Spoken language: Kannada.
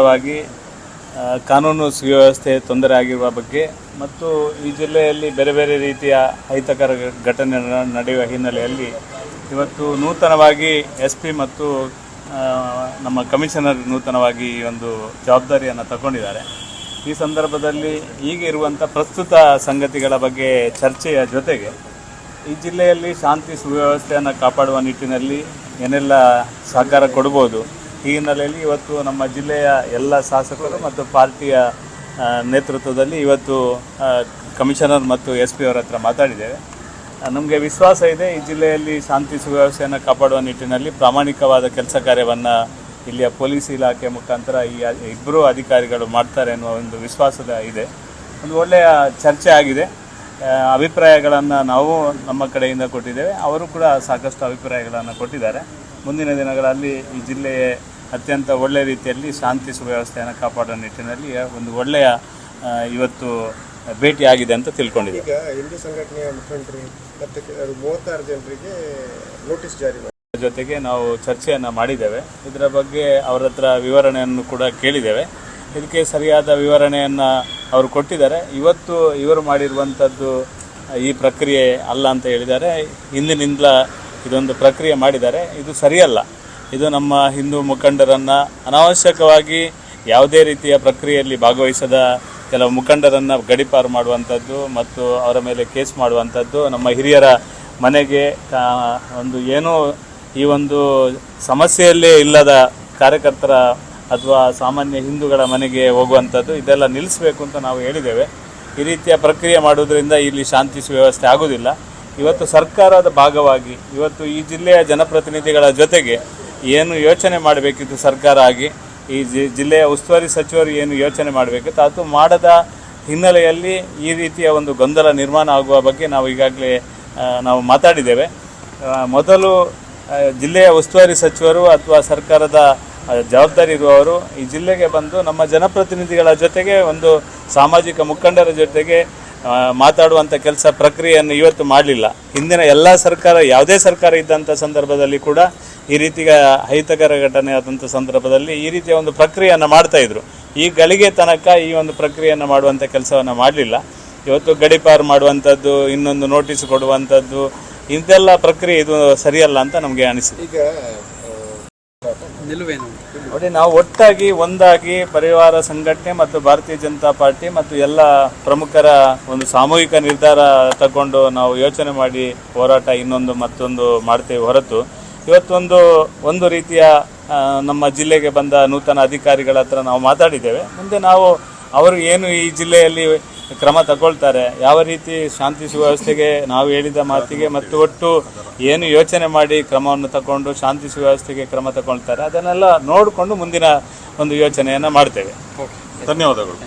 ವಾಗಿ ಕಾನೂನು ಸುವ್ಯವಸ್ಥೆ ತೊಂದರೆ ಆಗಿರುವ ಬಗ್ಗೆ ಮತ್ತು ಈ ಜಿಲ್ಲೆಯಲ್ಲಿ ಬೇರೆ ಬೇರೆ ರೀತಿಯ ಅಹಿತಕರ ಘಟನೆ ನಡೆಯುವ ಹಿನ್ನೆಲೆಯಲ್ಲಿ ಇವತ್ತು ನೂತನವಾಗಿ SP ಮತ್ತು ನಮ್ಮ ಕಮಿಷನರ್ ನೂತನವಾಗಿ ಒಂದು ಜವಾಬ್ದಾರಿಯನ್ನು ತಗೊಂಡಿದ್ದಾರೆ. ಈ ಸಂದರ್ಭದಲ್ಲಿ ಈಗ ಇರುವಂಥ ಪ್ರಸ್ತುತ ಸಂಗತಿಗಳ ಬಗ್ಗೆ ಚರ್ಚೆಯ ಜೊತೆಗೆ ಈ ಜಿಲ್ಲೆಯಲ್ಲಿ ಶಾಂತಿ ಸುವ್ಯವಸ್ಥೆಯನ್ನು ಕಾಪಾಡುವ ನಿಟ್ಟಿನಲ್ಲಿ ಏನೆಲ್ಲ ಸಹಕಾರ ಕೊಡ್ಬೋದು, ಈ ಹಿನ್ನೆಲೆಯಲ್ಲಿ ಇವತ್ತು ನಮ್ಮ ಜಿಲ್ಲೆಯ ಎಲ್ಲ ಶಾಸಕರು ಮತ್ತು ಪಾರ್ಟಿಯ ನೇತೃತ್ವದಲ್ಲಿ ಇವತ್ತು ಕಮಿಷನರ್ ಮತ್ತು SP ಅವರ ಹತ್ರ ಮಾತಾಡಿದ್ದೇವೆ. ನಮಗೆ ವಿಶ್ವಾಸ ಇದೆ ಈ ಜಿಲ್ಲೆಯಲ್ಲಿ ಶಾಂತಿ ಸುವ್ಯವಸ್ಥೆಯನ್ನು ಕಾಪಾಡುವ ನಿಟ್ಟಿನಲ್ಲಿ ಪ್ರಾಮಾಣಿಕವಾದ ಕೆಲಸ ಕಾರ್ಯವನ್ನು ಇಲ್ಲಿಯ ಪೊಲೀಸ್ ಇಲಾಖೆ ಮುಖಾಂತರ ಈ ಇಬ್ಬರು ಅಧಿಕಾರಿಗಳು ಮಾಡ್ತಾರೆ ಅನ್ನುವ ಒಂದು ವಿಶ್ವಾಸದ ಇದೆ. ಒಂದು ಒಳ್ಳೆಯ ಚರ್ಚೆ ಆಗಿದೆ. ಅಭಿಪ್ರಾಯಗಳನ್ನು ನಾವು ನಮ್ಮ ಕಡೆಯಿಂದ ಕೊಟ್ಟಿದ್ದೇವೆ, ಅವರು ಕೂಡ ಸಾಕಷ್ಟು ಅಭಿಪ್ರಾಯಗಳನ್ನು ಕೊಟ್ಟಿದ್ದಾರೆ. ಮುಂದಿನ ದಿನಗಳಲ್ಲಿ ಈ ಜಿಲ್ಲೆಯ ಅತ್ಯಂತ ಒಳ್ಳೆಯ ರೀತಿಯಲ್ಲಿ ಶಾಂತಿ ಸುವ್ಯವಸ್ಥೆಯನ್ನು ಕಾಪಾಡುವ ನಿಟ್ಟಿನಲ್ಲಿ ಒಂದು ಒಳ್ಳೆಯ ಇವತ್ತು ಭೇಟಿಯಾಗಿದೆ ಅಂತ ತಿಳ್ಕೊಂಡಿದ್ದೀವಿ. ಈಗ ಹಿಂದೂ ಸಂಘಟನೆಯ ಮುಖಂಡರು ಮತ್ತು 36 ಜನರಿಗೆ ನೋಟಿಸ್ ಜಾರಿ ಮಾಡಿ ಜೊತೆಗೆ ನಾವು ಚರ್ಚೆಯನ್ನು ಮಾಡಿದ್ದೇವೆ. ಇದರ ಬಗ್ಗೆ ಅವರ ಹತ್ರ ವಿವರಣೆಯನ್ನು ಕೂಡ ಕೇಳಿದ್ದೇವೆ. ಇದಕ್ಕೆ ಸರಿಯಾದ ವಿವರಣೆಯನ್ನು ಅವರು ಕೊಟ್ಟಿದ್ದಾರೆ. ಇವತ್ತು ಇವರು ಮಾಡಿರುವಂಥದ್ದು ಈ ಪ್ರಕ್ರಿಯೆ ಅಲ್ಲ ಅಂತ ಹೇಳಿದ್ದಾರೆ. ಹಿಂದಿನಿಂದ ಇದೊಂದು ಪ್ರಕ್ರಿಯೆ ಮಾಡಿದ್ದಾರೆ, ಇದು ಸರಿಯಲ್ಲ. ಇದು ನಮ್ಮ ಹಿಂದೂ ಮುಖಂಡರನ್ನು ಅನಾವಶ್ಯಕವಾಗಿ ಯಾವುದೇ ರೀತಿಯ ಪ್ರಕ್ರಿಯೆಯಲ್ಲಿ ಭಾಗವಹಿಸದ ಕೆಲವು ಮುಖಂಡರನ್ನು ಗಡೀಪಾರು ಮಾಡುವಂಥದ್ದು ಮತ್ತು ಅವರ ಮೇಲೆ ಕೇಸ್ ಮಾಡುವಂಥದ್ದು, ನಮ್ಮ ಹಿರಿಯರ ಮನೆಗೆ ಒಂದು ಏನೂ ಈ ಒಂದು ಸಮಸ್ಯೆಯಲ್ಲೇ ಇಲ್ಲದ ಕಾರ್ಯಕರ್ತರ ಅಥವಾ ಸಾಮಾನ್ಯ ಹಿಂದೂಗಳ ಮನೆಗೆ ಹೋಗುವಂಥದ್ದು, ಇದೆಲ್ಲ ನಿಲ್ಲಿಸಬೇಕು ಅಂತ ನಾವು ಹೇಳಿದ್ದೇವೆ. ಈ ರೀತಿಯ ಪ್ರಕ್ರಿಯೆ ಮಾಡೋದ್ರಿಂದ ಇಲ್ಲಿ ಶಾಂತಿ ಸುವ್ಯವಸ್ಥೆ ಆಗೋದಿಲ್ಲ. ಇವತ್ತು ಸರ್ಕಾರದ ಭಾಗವಾಗಿ ಇವತ್ತು ಈ ಜಿಲ್ಲೆಯ ಜನಪ್ರತಿನಿಧಿಗಳ ಜೊತೆಗೆ ಏನು ಯೋಚನೆ ಮಾಡಬೇಕಿತ್ತು ಸರ್ಕಾರ ಆಗಿ, ಈ ಜಿಲ್ಲೆಯ ಉಸ್ತುವಾರಿ ಸಚಿವರು ಏನು ಯೋಚನೆ ಮಾಡಬೇಕಿತ್ತು ಅದು ಮಾಡದ ಹಿನ್ನೆಲೆಯಲ್ಲಿ ಈ ರೀತಿಯ ಒಂದು ಗೊಂದಲ ನಿರ್ಮಾಣ ಆಗುವ ಬಗ್ಗೆ ನಾವು ಈಗಾಗಲೇ ನಾವು ಮಾತಾಡಿದ್ದೇವೆ. ಮೊದಲು ಜಿಲ್ಲೆಯ ಉಸ್ತುವಾರಿ ಸಚಿವರು ಅಥವಾ ಸರ್ಕಾರದ ಜವಾಬ್ದಾರಿ ಇರುವವರು ಈ ಜಿಲ್ಲೆಗೆ ಬಂದು ನಮ್ಮ ಜನಪ್ರತಿನಿಧಿಗಳ ಜೊತೆಗೆ ಒಂದು ಸಾಮಾಜಿಕ ಮುಖಂಡರ ಜೊತೆಗೆ ಮಾತಾಡುವಂಥ ಕೆಲಸ ಪ್ರಕ್ರಿಯೆಯನ್ನು ಇವತ್ತು ಮಾಡಲಿಲ್ಲ. ಹಿಂದಿನ ಎಲ್ಲ ಸರ್ಕಾರ, ಯಾವುದೇ ಸರ್ಕಾರ ಇದ್ದಂಥ ಸಂದರ್ಭದಲ್ಲಿ ಕೂಡ ಈ ರೀತಿಯ ಅಹಿತಕರ ಘಟನೆ ಆದಂಥ ಸಂದರ್ಭದಲ್ಲಿ ಈ ರೀತಿಯ ಒಂದು ಪ್ರಕ್ರಿಯೆಯನ್ನು ಮಾಡ್ತಾಯಿದ್ರು. ಈ ಗಳಿಗೆ ತನಕ ಈ ಒಂದು ಪ್ರಕ್ರಿಯೆಯನ್ನು ಮಾಡುವಂಥ ಕೆಲಸವನ್ನು ಮಾಡಲಿಲ್ಲ. ಇವತ್ತು ಗಡೀಪಾರು ಮಾಡುವಂಥದ್ದು, ಇನ್ನೊಂದು ನೋಟಿಸ್ ಕೊಡುವಂಥದ್ದು, ಇಂಥೆಲ್ಲ ಪ್ರಕ್ರಿಯೆ ಇದು ಸರಿಯಲ್ಲ ಅಂತ ನಮಗೆ ಅನಿಸಿದೆ. ಈಗ ನಿಲುವೇನು ನೋಡಿ, ನಾವು ಒಟ್ಟಾಗಿ ಒಂದಾಗಿ ಪರಿವಾರ ಸಂಘಟನೆ ಮತ್ತು ಭಾರತೀಯ ಜನತಾ ಪಾರ್ಟಿ ಮತ್ತು ಎಲ್ಲ ಪ್ರಮುಖರ ಒಂದು ಸಾಮೂಹಿಕ ನಿರ್ಧಾರ ತಗೊಂಡು ನಾವು ಯೋಚನೆ ಮಾಡಿ ಹೋರಾಟ ಮತ್ತೊಂದು ಮಾಡ್ತೇವೆ ಹೊರತು ಇವತ್ತೊಂದು ರೀತಿಯ ನಮ್ಮ ಜಿಲ್ಲೆಗೆ ಬಂದ ನೂತನ ಅಧಿಕಾರಿಗಳ ಹತ್ರ ನಾವು ಮಾತಾಡಿದ್ದೇವೆ. ಮುಂದೆ ನಾವು ಅವರು ಏನು ಈ ಜಿಲ್ಲೆಯಲ್ಲಿ ಕ್ರಮ ತಗೊಳ್ತಾರೆ, ಯಾವ ರೀತಿ ಶಾಂತಿ ಸುವ್ಯವಸ್ಥೆಗೆ ನಾವು ಹೇಳಿದ ಮಾತಿಗೆ ಮತ್ತು ಒಟ್ಟು ಏನು ಯೋಚನೆ ಮಾಡಿ ಕ್ರಮವನ್ನು ತಗೊಂಡು ಶಾಂತಿ ಸುವ್ಯವಸ್ಥೆಗೆ ಕ್ರಮ ತಗೊಳ್ತಾರೆ, ಅದನ್ನೆಲ್ಲ ನೋಡಿಕೊಂಡು ಮುಂದಿನ ಒಂದು ಯೋಚನೆಯನ್ನು ಮಾಡ್ತೇವೆ. ಧನ್ಯವಾದಗಳು.